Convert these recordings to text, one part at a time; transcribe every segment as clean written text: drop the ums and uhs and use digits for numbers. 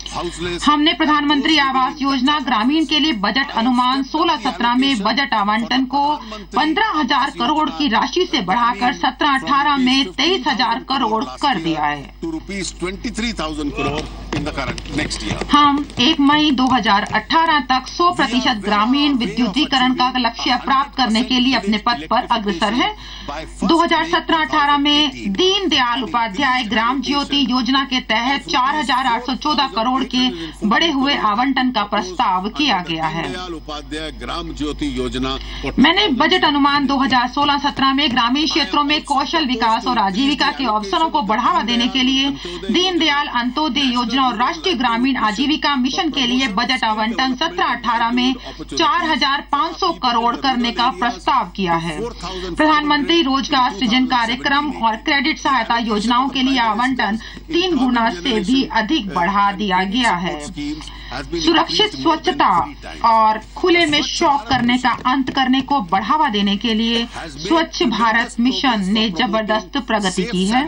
हमने प्रधानमंत्री आवास योजना ग्रामीण के लिए बजट अनुमान 16-17 में बजट आवंटन को 15,000 करोड़ की राशि से बढ़ाकर 17-18 में 23,000 करोड़ कर दिया है। हम 1 मई 2018 तक 100% ग्रामीण विद्युतीकरण का लक्ष्य प्राप्त करने के लिए अपने पथ पर अग्रसर हैं। 2017-18 में दीनदयाल उपाध्याय ग्राम ज्योति योजना के तहत 4,814 करोड़ के बढ़े हुए आवंटन का प्रस्ताव किया गया है। ग्राम ज्योति योजना मैंने बजट अनुमान 2016-17 में ग्रामीण क्षेत्रों में कौशल विकास और आजीविका के अवसरों को बढ़ावा देने के लिए दीनदयाल अंत्योदय योजना और राष्ट्रीय ग्रामीण आजीविका मिशन के लिए बजट आवंटन 17-18 में 4,500 करोड़ करने का प्रस्ताव किया है। प्रधानमंत्री रोजगार सृजन कार्यक्रम और क्रेडिट सहायता योजनाओं के लिए आवंटन 3 गुना से भी अधिक बढ़ा दिया गया है। सुरक्षित स्वच्छता और खुले में शौच करने का अंत करने को बढ़ावा देने के लिए स्वच्छ भारत मिशन ने जबरदस्त प्रगति की है।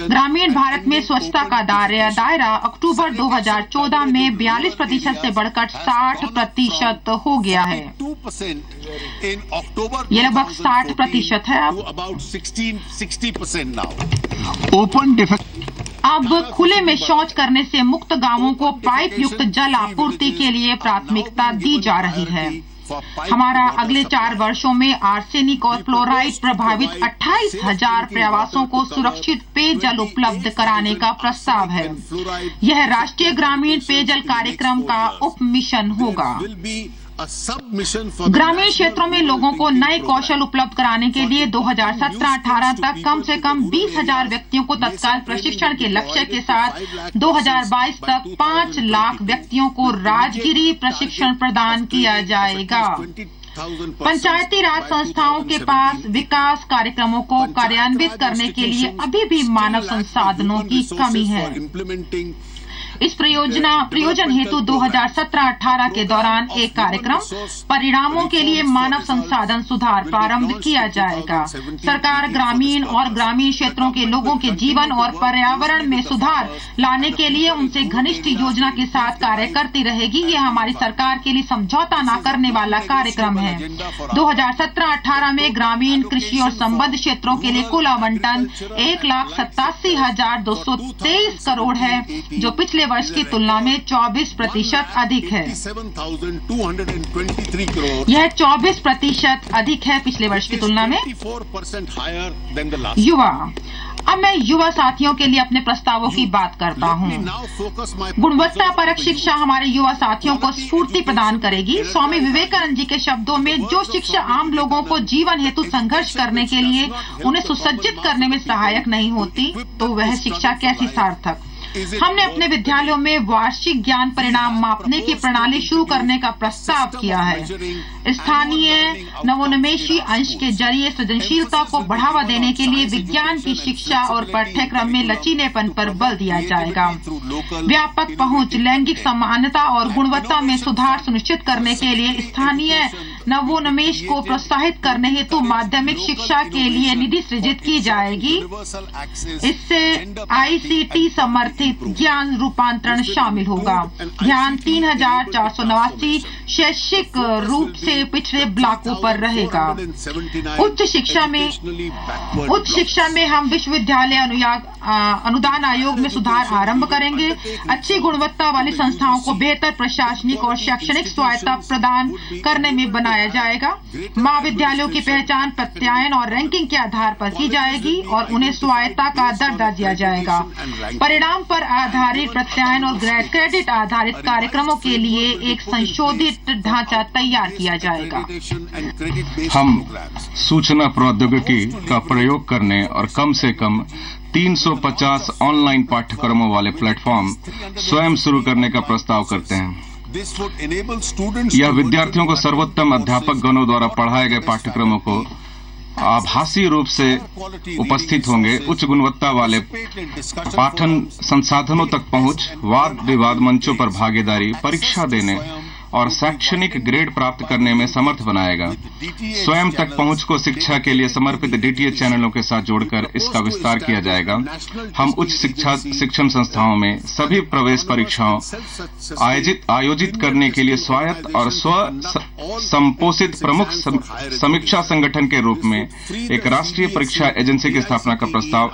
ग्रामीण भारत में स्वच्छता का दायरा अक्टूबर 2014 में 42% से बढ़कर 60% हो गया है। ये लगभग 60% है अब खुले में शौच करने से मुक्त गांवों को पाइप युक्त जल आपूर्ति के लिए प्राथमिकता दी जा रही है। हमारा अगले 4 वर्षों में आर्सेनिक और फ्लोराइड प्रभावित 28,000 प्रवासियों को सुरक्षित पेयजल उपलब्ध कराने का प्रस्ताव है। यह राष्ट्रीय ग्रामीण पेयजल कार्यक्रम का उप मिशन होगा। ग्रामीण क्षेत्रों में लोगों को नए कौशल उपलब्ध कराने के लिए 2017-18 तक कम से कम 20,000 व्यक्तियों को तत्काल प्रशिक्षण के लक्ष्य के साथ 2022 तक 5 लाख व्यक्तियों को राजगिरी प्रशिक्षण प्रदान किया जाएगा। पंचायती राज संस्थाओं के पास विकास कार्यक्रमों को कार्यान्वित करने के लिए अभी भी मानव संसाधनों की कमी है। इस प्रयोजन हेतु 2017-18 के दौरान एक कार्यक्रम परिणामों के लिए मानव संसाधन सुधार प्रारंभ किया जाएगा। सरकार ग्रामीण और ग्रामीण क्षेत्रों के लोगों के जीवन और पर्यावरण में सुधार लाने के लिए उनसे घनिष्ठ योजना के साथ कार्य करती रहेगी। यह हमारी सरकार के लिए समझौता न करने वाला कार्यक्रम है। 2017-18 में ग्रामीण कृषि और संबद्ध क्षेत्रों के लिए कुल आवंटन 1,87,223 करोड़ है, जो पिछले वर्ष की तुलना में 24% अधिक है। यह 24% अधिक है पिछले वर्ष की तुलना में। युवा, अब मैं युवा साथियों के लिए अपने प्रस्तावों की बात करता हूँ। गुणवत्ता परक शिक्षा हमारे युवा साथियों को स्फूर्ति प्रदान करेगी। स्वामी विवेकानंद जी के शब्दों में, जो शिक्षा आम लोगों को जीवन हेतु संघर्ष करने के लिए उन्हें सुसज्जित करने में सहायक नहीं होती, तो वह शिक्षा कैसी सार्थक। हमने अपने विद्यालयों में वार्षिक ज्ञान परिणाम मापने की प्रणाली शुरू करने का प्रस्ताव किया है। स्थानीय नवोन्मेषी अंश के जरिए सृजनशीलता को बढ़ावा देने के लिए विज्ञान की शिक्षा और पाठ्यक्रम में लचीलेपन पर बल दिया जाएगा। व्यापक पहुंच, लैंगिक समानता और गुणवत्ता में सुधार सुनिश्चित करने के लिए स्थानीय नवोन्मेष को प्रोत्साहित करने हेतु माध्यमिक शिक्षा के लिए निधि सृजित की जाएगी। इससे ICT समर्थित ज्ञान रूपांतरण शामिल होगा। ध्यान 3,489 शैक्षिक रूप से पिछड़े ब्लॉकों पर रहेगा। उच्च शिक्षा में हम विश्वविद्यालय अनुदान आयोग में सुधार आरंभ करेंगे। अच्छी गुणवत्ता वाली संस्थाओं को बेहतर प्रशासनिक और शैक्षणिक स्वायत्तता प्रदान करने में बनाया जाएगा। महाविद्यालयों की पहचान प्रत्यायन और रैंकिंग के आधार पर की जाएगी और उन्हें स्वायत्तता का दर्जा दिया जाएगा। परिणाम पर आधारित प्रत्यायन और क्रेडिट आधारित कार्यक्रमों के लिए एक संशोधित ढांचा तैयार किया जाएगा। हम सूचना प्रौद्योगिकी का प्रयोग करने और कम से कम 350 ऑनलाइन पाठ्यक्रमों वाले प्लेटफॉर्म स्वयं शुरू करने का प्रस्ताव करते हैं। यह विद्यार्थियों को सर्वोत्तम अध्यापक गणों द्वारा पढ़ाए गए पाठ्यक्रमों को आभासी रूप से उपस्थित होंगे। उच्च गुणवत्ता वाले पाठन संसाधनों तक पहुंच, वाद विवाद मंचों पर भागीदारी, परीक्षा देने और शैक्षणिक ग्रेड प्राप्त करने में समर्थ बनाएगा। स्वयं तक पहुंच को शिक्षा के लिए समर्पित डीटीएच चैनलों के साथ जोड़कर इसका विस्तार किया जाएगा। हम उच्च शिक्षण संस्थाओं में सभी प्रवेश परीक्षाओं आयोजित करने के लिए स्वायत्त और स्व संपोषित प्रमुख समीक्षा संगठन के रूप में एक राष्ट्रीय परीक्षा एजेंसी की स्थापना का प्रस्ताव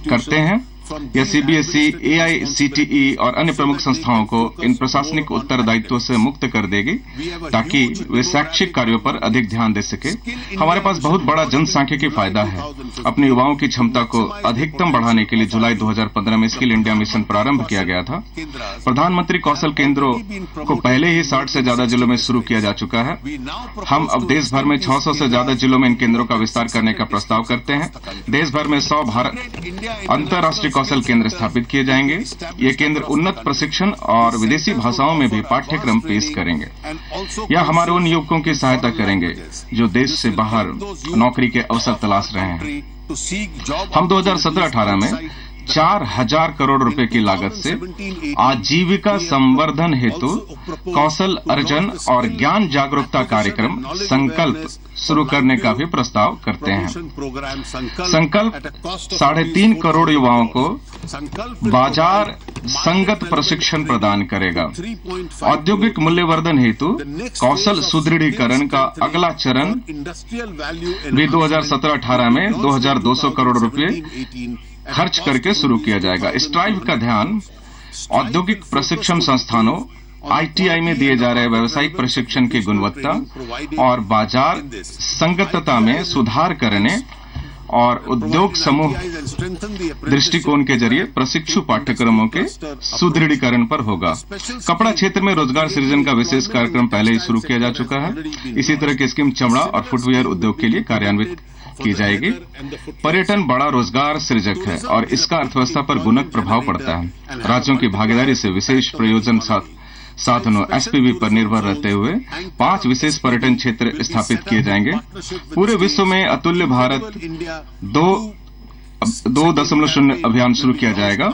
करते हैं। यह सीबीएसई, एआईसीटीई और अन्य प्रमुख संस्थाओं को इन प्रशासनिक उत्तरदायित्वों से मुक्त कर देगी ताकि वे शैक्षिक कार्यों पर अधिक ध्यान दे सके। हमारे पास बहुत बड़ा जनसांख्यिकी फायदा है। अपने युवाओं की क्षमता को अधिकतम बढ़ाने के लिए जुलाई 2015 में स्किल इंडिया मिशन प्रारंभ किया गया था। प्रधानमंत्री कौशल केंद्रों को पहले ही 60 से ज्यादा जिलों में शुरू किया जा चुका है। हम अब देश भर में 600 से ज्यादा जिलों में इन केंद्रों का विस्तार करने का प्रस्ताव करते हैं। देश भर में 100 अंतर्राष्ट्रीय कौशल केंद्र स्थापित किए जाएंगे। ये केंद्र उन्नत प्रशिक्षण और विदेशी भाषाओं में भी पाठ्यक्रम पेश करेंगे। यह हमारे उन युवकों की सहायता करेंगे जो देश से बाहर नौकरी के अवसर तलाश रहे हैं। हम 2017-18 में 4,000 करोड़ रुपए की लागत से आजीविका संवर्धन हेतु कौशल अर्जन और ज्ञान जागरूकता कार्यक्रम संकल्प शुरू करने का भी प्रस्ताव करते हैं। संकल्प 3.5 करोड़ युवाओं को बाजार संगत प्रशिक्षण प्रदान करेगा। औद्योगिक मूल्यवर्धन हेतु कौशल सुदृढ़ीकरण का अगला चरण भी 2017-18 में 2,200 करोड़ रुपए खर्च करके शुरू किया जाएगा। स्ट्राइव का ध्यान औद्योगिक प्रशिक्षण संस्थानों आईटीआई में दिए जा रहे व्यावसायिक प्रशिक्षण की गुणवत्ता और बाजार संगतता में सुधार करने और उद्योग समूह दृष्टिकोण के जरिए प्रशिक्षु पाठ्यक्रमों के सुदृढ़ीकरण पर होगा। कपड़ा क्षेत्र में रोजगार सृजन का विशेष कार्यक्रम पहले ही शुरू किया जा चुका है। इसी तरह की स्कीम चमड़ा और फुटवियर उद्योग के लिए कार्यान्वित की जाएगी। पर्यटन बड़ा रोजगार सृजक है और इसका अर्थव्यवस्था पर गुणक प्रभाव पड़ता है। राज्यों की भागीदारी से विशेष प्रयोजन साधनों एसपीवी पर निर्भर रहते हुए 5 विशेष पर्यटन क्षेत्र स्थापित किए जाएंगे। पूरे विश्व में अतुल्य भारत 2.0 अभियान शुरू किया जाएगा।